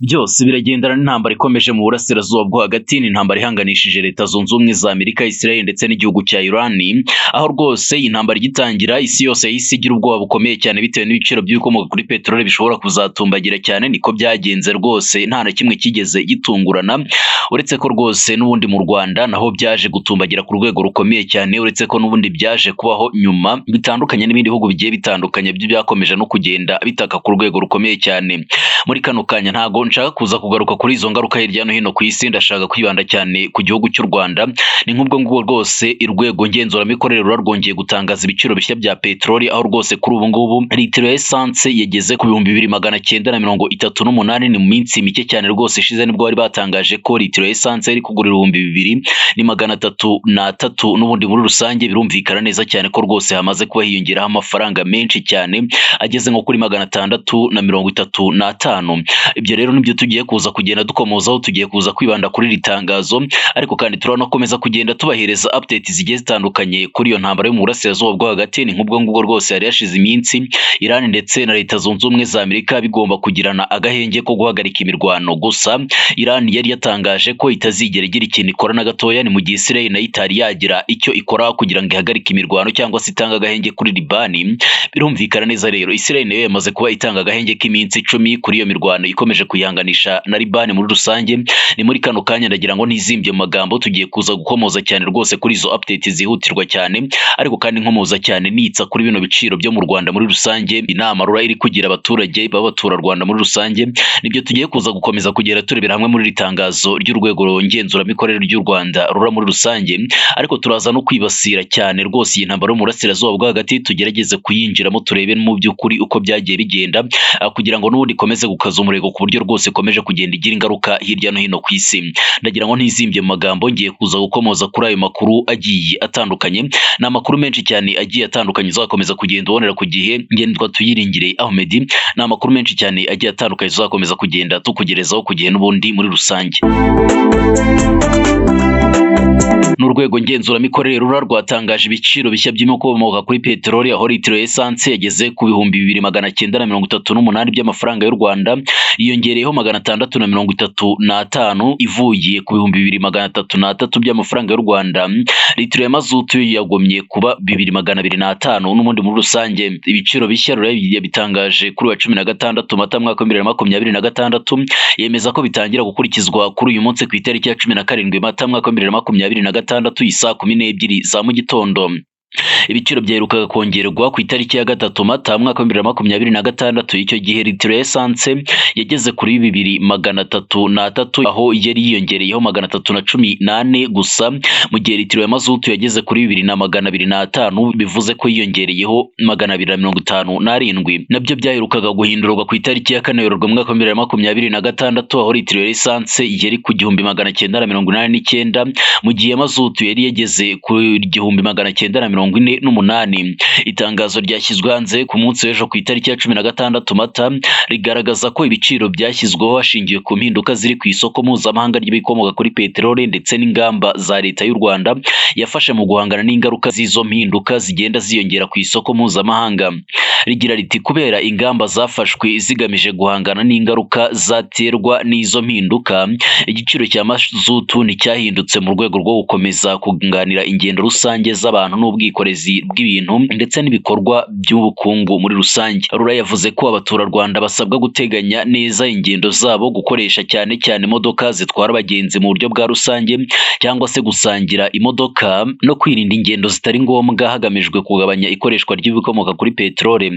byose biragendana n'intambara ikomeje mu burasirazuba bwo hagati. Ni intambara ihanganishije Leta Zunze Ubumwe za Amerika, Israel ndetse n'igihugu cya Iran, aho rwose iyi ntambara igitangira isi yose yahise igira ubwoba bukomeye cyane bitewe n'ibiciro by'ibikomoka kuri peteroli bishobora kuzatumbagira cyane. Niko byagenze rwose, nta na kimwe kigeze gitungurana, uretse ko rwose n'ubundi mu Rwanda naho byaje gutumbagira ku rwego rukomeye cyane, uretse ko n'ubundi byaje kubaho nyuma bitandukanye n'ibindi bihugu bigiye bitandukanye byo byakomeje no kugenda bitaka ku rwego rukomeye cyane. Muri kano kanya ntago nshaka kuza kugaruka kuri izo ngaruka hirya no hino ku isi, ndashaka kwibanda cyane ku gihugu cy'u Rwanda. Ni nk'ubwo ngubwo rwose urwego ngenzuramikorere rurarwongeye gutangaza ibiciro bishya bya peteroli, aho rwose kuri ubu ngubu litiro ya essence yageze ku 2938. Ni mu minsi mike cyane rwose ishize nibwo bari batangaje ko litiro ya essence iri kugura 2333. N'ubundi muri rusange birumvikana neza cyane ko rwose hamaze kuba hiyongeraho amafaranga menshi cyane ageze nko kuri 635. Ibyo rero nibyo tugiye kuza kugenda dukomozaho, tugiye kuza kwibanda kuri iri tangazo, ariko kandi turanakomeza kugenda tubahereza updates zigiye zitandukanye kuri iyo ntambara yo mu burasirazuba bwo hagati. Ni nk'ubwo ngubwo rwose yari yashize iminsi Iran ndetse na Leta Zunze Ubumwe za Amerika bigomba kugirana agahenge ko guhagarika imirwano, gusa Iran yari yatangaje ko itazigera igira ikintu ikora na gatoya. Ni mu gihe Israel nayo itari yagira icyo ikora kugira ngo ihagarike imirwano cyangwa se itanga agahenge kuri Libani. Birumvikana neza rero Israel nayo yamaze kuba itanga agahenge k'iminsi 10 kuri iyo mirwano ikomeje kuyihanganisha na Libani muri rusange. Ni muri kano kanya ndagira ngo ntizimbye mu magambo, tugiye kuza gukomoza cyane rwose kuri izo updates zihutirwa cyane, ariko kandi nkomoza cyane nitsa kuri bino biciro byo mu Rwanda muri rusange. Inama rura iri kugira abaturage b'abatura Rwanda muri rusange, nibyo tugiye kuza gukomeza kugera turebera hamwe muri iri tangazo ry'urwego ngenzuramikorere ry'u Rwanda rura muri rusange. Ariko turaza no kwibasira cyane rwose iyi ntambara yo mu burasirazuba bwo hagati, tugerageze kuyinjiramo turebe mu by'ukuri uko byagiye bigenda, kugira ngo n'ubundi ikomeze gukaza umurego ku buryo rwose ikomeje kugenda igira ingaruka hirya no hino ku isi. Ndagira ngo ntizimbye mu magambo, ngiye kuza gukomoza kuri ayo makuru agiye atandukanye. Ni amakuru menshi cyane agiye atandukanye uzakomeza kugenda ubonera ku gihe. Ngendwa Tuyiringire Ahmed. Ni amakuru menshi cyane agiye atandukanye uzakomeza kugenda tukugerezaho ku gihe n'ubundi muri rusange. N'urwego ngenzuramikorere rura rwatangaje ibiciro bishya by'ibikomoka kuri peteroli, aho litiro ya essence yageze ku 2938 by'amafaranga y'u Rwanda, yiyongereyeho 635 ivuye ku 2303 by'amafaranga y'u Rwanda. Litiro ya mazutu yagomye kuba 2205. N'ubundi muri rusange ibiciro bishya rura yabitangaje kuri wa 16 Mata mwaka 2026, yemeza ko bitangira gukurikizwa kuri uyu munsi ku itariki ya 17 Mata mwaka 2026 isaa 12 za mu gitondo. Ibiciro byaherukaga kongerwa ku itariki ya 3 Mata mwaka 2026. Icyo gihe litiro ya essence yageze kuri 2303, aho yari yiyongereyeho 318 gusa, mu gihe litiro ya mazutu yageze kuri 2205, bivuze ko yiyongereyeho 257. Nabyo byaherukaga guhindurwa ku itariki ya 4 Werurwe mwaka 2026, aho litiro ya essence yari ku 1989, mu gihe mazutu yari yageze ku 1948. Itangazo ryashyizwe hanze ku munsi w'ejo ku itariki ya 16 Mata rigaragaza ko ibiciro byashyizweho hashingiwe ku mpinduka ziri ku isoko mpuzamahanga ry'ibikomoka kuri peteroli ndetse n'ingamba za Leta y'u Rwanda yafashe mu guhangana n'ingaruka z'izo mpinduka zigenda ziyongera ku isoko mpuzamahanga. Rigira riti kubera ingamba zafashwe zigamije guhangana n'ingaruka zaterwa n'izo mpinduka, igiciro cya mazutu nticyahindutse mu rwego rwo gukomeza kunganira ingendo rusange z'abantu n'ubwikorezi bw'ibintu ndetse n'ibikorwa by'ubukungu muri rusange. Rura yavuze ko abaturarwanda basabwa guteganya neza ingendo zabo, gukoresha cyane cyane imodoka zitwara abagenzi mu buryo bwa rusange cyangwa se gusangira imodoka, no kwirinda ingendo zitari ngombwa hagamijwe kugabanya ikoreshwa ry'ibikomoka kuri peteroli.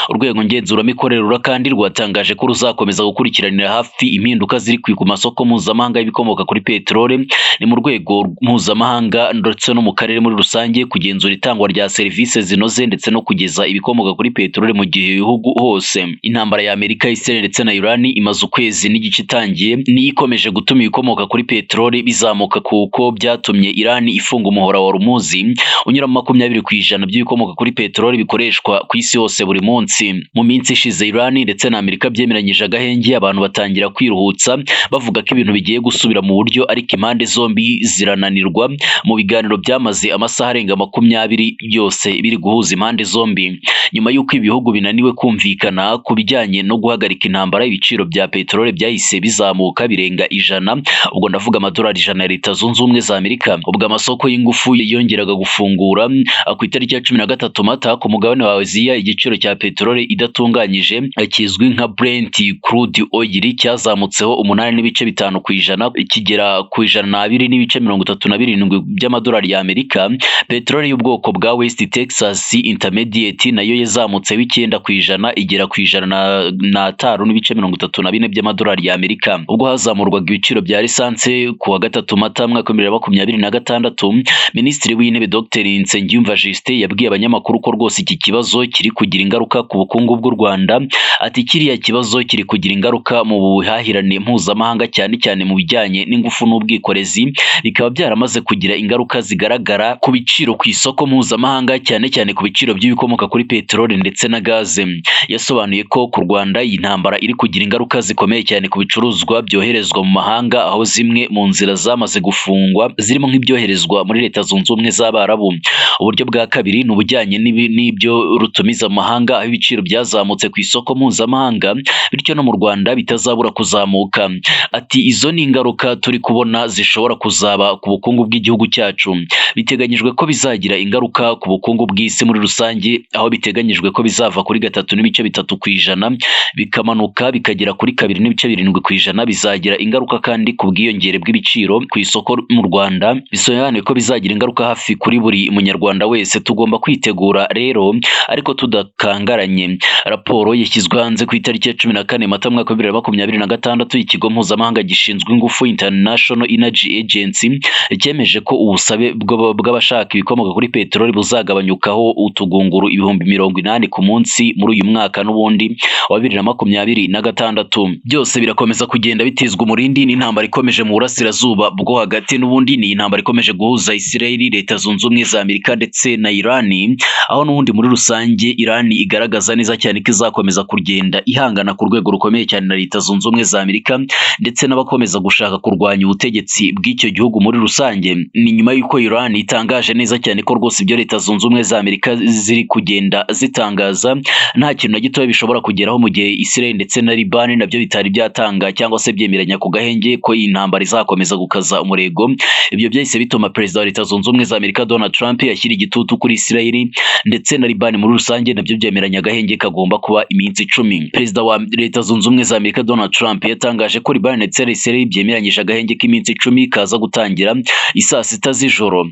Urwego ngenzuramikorere rura kandi rwatangaje ko ruzakomeza gukurikiranira hafi impinduka ziri ku masoko mpuzamahanga y'ibikomoka kuri peteroli. Ni mu rwego mpuzamahanga ndetse no mu karere muri rusange, kugenzura itangwa rya serivisi zinoze ndetse no kugeza ibikomoka kuri peteroli mu gihe ibihugu hose. Intambara ya Amerika, Israel ndetse na Iran imaze ukwezi n'igice itangiye, niyo ikomeje gutuma ibikomoka kuri peteroli bizamuka, kuko byatumye Iran ifunga umuhora wa Rumuzi unyura mu 20% by'ibikomoka kuri peteroli bikoreshwa ku isi hose buri munsi. Mu minsi ishize Iran ndetse na Amerika byemeranyije agahenge, abantu batangira kwiruhutsa bavuga ko ibintu bigiye gusubira mu buryo, ariko impande zombi zirananirwa. Mu biganiro byamaze amasaha arenga 20 makumyabiri byose biri guhuza impande zombi. Nyuma y'uko ibihugu binaniwe kumvikana ku bijyanye no guhagarika intambara, ibiciro bya peteroli byahise bizamuka birenga 100, ubwo ndavuga amadolari 100 ya Leta Zunze Ubumwe za Amerika. Ubwo amasoko y'ingufu yongeraga gufungura ku itariki ya 13 Mata ku mugabane wa Aziya, igiciro cya peteroli idatunganyije kizwi nka Brent crude oil cyazamutseho 8.5 ku ijana kigera ku 102.37 by'amadolari ya Amerika. Peteroli y'ubwoko bwa West Texas Intermediate nayo yazamutseho 9 ku ijana igera ku 105.34 by'amadolari ya Amerika. Ubwo hazamurwaga ibiciro bya lisanse ku wa 3 Mata mwaka 2026, Minisitiri w'Intebe Dr Nsengiyumva Justin yabwiye abanyamakuru ko rwose iki kibazo kiri kugira ingaruka ku bukungu bw'u Rwanda. Ati kiriya kibazo kiri kugira ingaruka mu buhahirane mpuzamahanga, cyane cyane mu bijyanye n'ingufu n'ubwikorezi, bikaba byaramaze kugira ingaruka zigaragara ku biciro ku isoko mpuzamahanga, cyane cyane ku biciro by'ibikomoka kuri peteroli ndetse na gaze. Yasobanuye ko ku Rwanda iyi ntambara iri kugira ingaruka zikomeye cyane ku bicuruzwa byoherezwa mu mahanga, aho zimwe mu nzira zamaze gufungwa zirimo nk'ibyoherezwa muri Leta Zunze Ubumwe z'Abarabu. Uburyo bwa kabiri ni ubujyanye n'ibyo rutumiza mu mahanga, aho ibiciro byazamutse ku isoko mpuzamahanga, bityo no mu Rwanda bitazabura kuzamuka. Ati izo ni ingaruka turi kubona zishobora kuzaba ku bukungu bw'igihugu cyacu. Biteganyijwe ko bizagira ingaruka ku bukungu bw'isi muri rusange, aho biteganyijwe ko bizava kuri 3.3 ku ijana bikamanuka bikagera kuri 2.7 ku ijana. Bizagira ingaruka kandi ku bwiyongere bw'ibiciro ku isoko mu Rwanda, bisobanuye ko bizagira ingaruka hafi kuri buri munyarwanda wese. Tugomba kwitegura rero ariko tudakangaranye. Raporo yashyizwe hanze ku itariki ya 14 Mata mwaka 2026 ikigo mpuzamahanga gishinzwe ingufu International Energy Agency cyemeje ko ubusabe bw'abashaka ibikomoka kuri peteroli buzagabanyukaho utugunguru 80,000 ku munsi muri uyu mwaka n'ubundi wa 2026. Byose birakomeza kugenda bitezwa umurindi n'intambara ikomeje mu burasirazuba bwo hagati, n'ubundi ni intambara ikomeje guhuza Israel, Leta Zunze Ubumwe za Amerika ndetse na Iran, aho n'ubundi muri rusange Iran igaragaza neza cyane ko izakomeza kugenda ihangana ku rwego rukomeye cyane na Leta Zunze Ubumwe za Amerika ndetse n'abakomeza gushaka kurwanya ubutegetsi bw'icyo gihugu muri rusange. Ni nyuma y'uko Iran itangaje neza cyane ko rwose ibyo Leta Zunze Ubumwe za Amerika ziri kugenda zitangaza nta kintu na gito bishobora kugeraho, mu gihe Israel ndetse na Liban nabyo bitari byatanga cyangwa se byemeranya ku gahenge ko iyi ntambara izakomeza gukaza umurego. Ibyo byahise bituma Perezida wa Leta Zunze Ubumwe za Amerika Donald Trump yashyira igitutu kuri Israel ndetse na Liban muri rusange, nabyo byemeranya agahenge kagomba kuba iminsi 10. Perezida wa Leta Zunze Ubumwe za Amerika Donald Trump yatangaje ko Liban ndetse na Israel byemeranyije agahenge k'iminsi 10 kaza gutangira isaa 6 z'ijoro.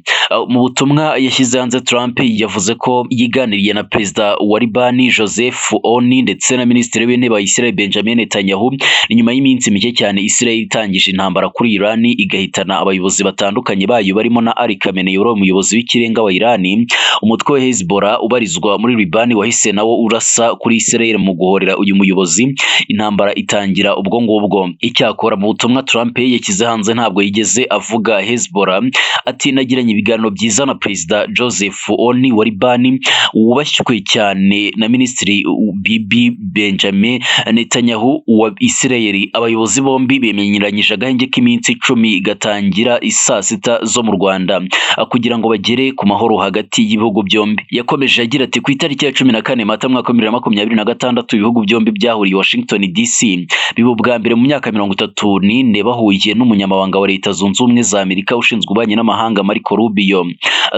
Mu butumwa yashyize hanze, Trump yavuze ko yiganiriye na Perezida wa Liban Joseph Oni ndetse na Minisitiri w'Intebe wa Israel Benjamin Netanyahu. Ni nyuma y'iminsi mike cyane Israel itangije intambara kuri Iran igahitana abayobozi batandukanye bayo barimo na Ali Khamenei, umuyobozi w'ikirenga wa Iran. Umutwe wa Hezbollah ubarizwa muri Liban wahise nawo urasa kuri Israel mu guhorera uyu muyobozi. Intambara itangira ubwo ngubwo. Icyakora mu butumwa Trump yashyize hanze ntabwo yigeze avuga Hezbollah. Ati nagiranye ibiganiro byiza na Perezida Joseph Oni wa Liban, wubashywe cyane na Minisitiri Bibi Benjamin Netanyahu wa Israel. Abayobozi bombi bemeranyije agahenge k'iminsi 10 gatangira isaa 6 zo mu Rwanda kugira ngo bagere ku mahoro hagati y'ibihugu byombi. Yakomeje agira ati ku itariki ya 14 Mata mwaka 2026 ibihugu byombi byahuriye Washington DC, biba ubwa mbere mu myaka 34 bahuye n'umunyamabanga wa Leta Zunze Ubumwe za Amerika ushinzwe ububanyi n'amahanga Marco Rubio.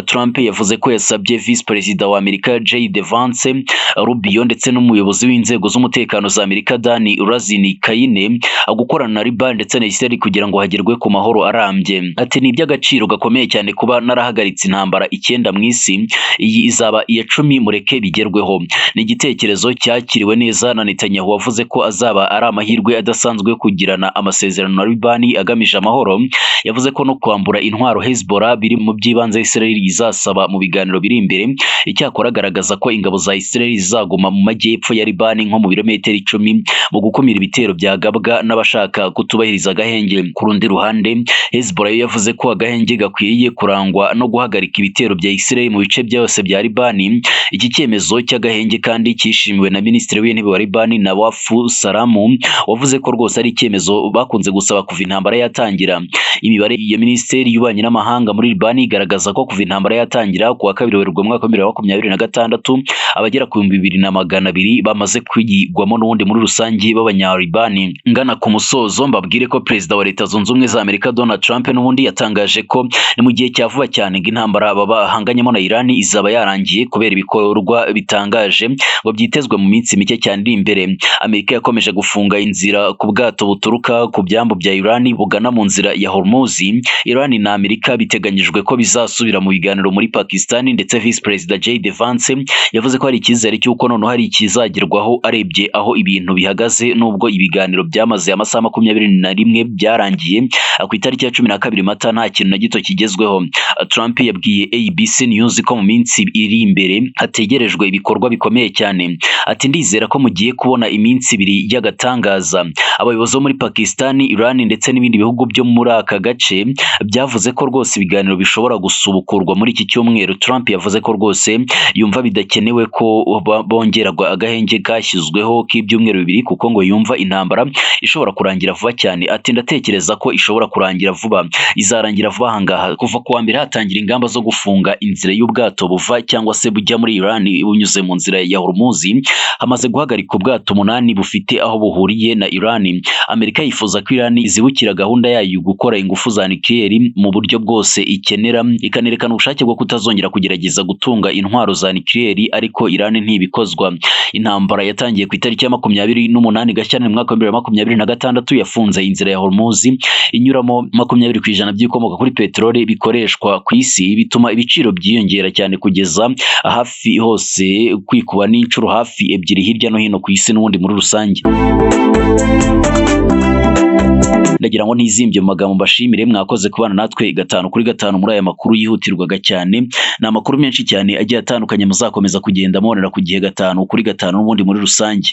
Trump yavuze ko yasabye Vice Perezida wa Amerika J.D. Vance, Rubio ndetse n'umuyobozi w'inzego z'umutekano za Amerika Dani Urazini Kayine gukorana na Liban ndetse na Israel kugira ngo hagerwe ku mahoro arambye. Ati ni iby'agaciro gakomeye cyane kuba narahagaritse intambara 9 mu isi, iyi izaba iya 10 mureke bigerweho. Ni igitekerezo cyakiriwe neza na Netanyahu wavuze ko azaba ari amahirwe adasanzwe kugirana amasezerano na Liban agamije amahoro. Yavuze ko no kwambura intwaro Hezbollah biri mu by'ibanze Israel izasaba mu biganiro biri imbere. Icyakora agaragaza ko ingabo za Israel zizaguma mu majyepfo ya Liban nko mu birometero 10 mu gukumira ibitero byagabwa n'abashaka kutubahiriza agahenge. Ku rundi ruhande Hezbollah yavuze ko agahenge gakwiye kurangwa no guhagarika ibitero bya Israel mu bice byose bya Liban. Iki cyemezo cy'agahenge kandi cyishimiwe na Minisitiri w'Intebe w'intebe wa Libani Nawaf Salamu wavuze ko rwose ari icyemezo bakunze gusaba kuva intambara yatangira. Imibare ya Minisiteri y'Ububanyi n'Amahanga muri Libani igaragaza ko kuva intambara yatangira ku wa 2 Werurwe mu mwaka wa 2026 abagera ku 2200 bamaze kwigwamo n'ubundi muri rusange b'abanyalibani. Ngana ku musozo mbabwire ko Perezida wa Leta Zunze Ubumwe za Amerika Donald Trump n'ubundi yatangaje ko ni mu gihe cya vuba cyane ngo intambara bahanganyemo na Iran izaba yarangiye kubera ibikorwa bitangaje ngo byitezwe mu minsi mike cyane iri imbere. Amerika yakomeje gufunga inzira ku bwato buturuka ku byambu bya Iran bugana mu nzira ya Hormuz. Iran na Amerika biteganyijwe ko bizasubira mu biganiro muri Pakistan, ndetse Vice President J.D. Vance yavuze ko hari icyizere cy'uko noneho hari ikizagerwaho arebye aho ibintu bihagaze, nubwo ibiganiro byamaze amasaha 21 byarangiye ku itariki ya 12 Mata nta kintu na gito kigezweho. Trump yabwiye ABC News ko mu minsi iri imbere hategerejwe ibikorwa bikomeye cyane. Ati ndizera ko mugiye kubona iminsi ibiri y'agatangaza. Abayobozi bo muri Pakistan, Iran ndetse n'ibindi bihugu byo muri aka gace byavuze ko rwose ibiganiro bishobora gusubukurwa muri iki cyumweru. Trump yavuze ko rwose yumva bidakenewe ko bongerwa agahenge kashyizweho k'ibyumweru 2 kuko ngo yumva intambara ishobora kurangira vuba cyane. Ati ndatekereza ko ishobora kurangira vuba, izarangira vuba ahangaha. Kuva ku wa mbere hatangira ingamba zo gufunga inzira y'ubwato buva cyangwa se bujya muri Iran bunyuze mu nzira ya Hormuz, hamaze guhagarika ubwato 8 bufite aho buhuriye na Iran. Amerika yifuza ko Iran izibukira gahunda yayo gukora ingufu za nucleaire mu buryo bwose ikenera, ikanerekana ubushake bwo kutazongera kugerageza gutunga intwaro za nucleaire, ariko Iran ntibikozwa. Intambara yatangiye ku itariki ya 28 Gashyantare mu mwaka wa 2026 yafunze inzira ya Hormuz inyuramo 20% by'ibikomoka kuri peteroli bikoreshwa ku isi, bituma ibiciro byiyongera cyane kugeza hafi hose kwikuba n'inshuro hafi 2 hirya no hino ku isi n'ubundi muri rusange. Ndagira ngo ntizimbye mu magambo mbashimire mwakoze kubana natwe 5 kuri 5 muri aya makuru yihutirwaga cyane. Ni amakuru menshi cyane agiye atandukanye muzakomeza kugenda mubonera ku gihe 5 kuri 5 n'ubundi muri rusange.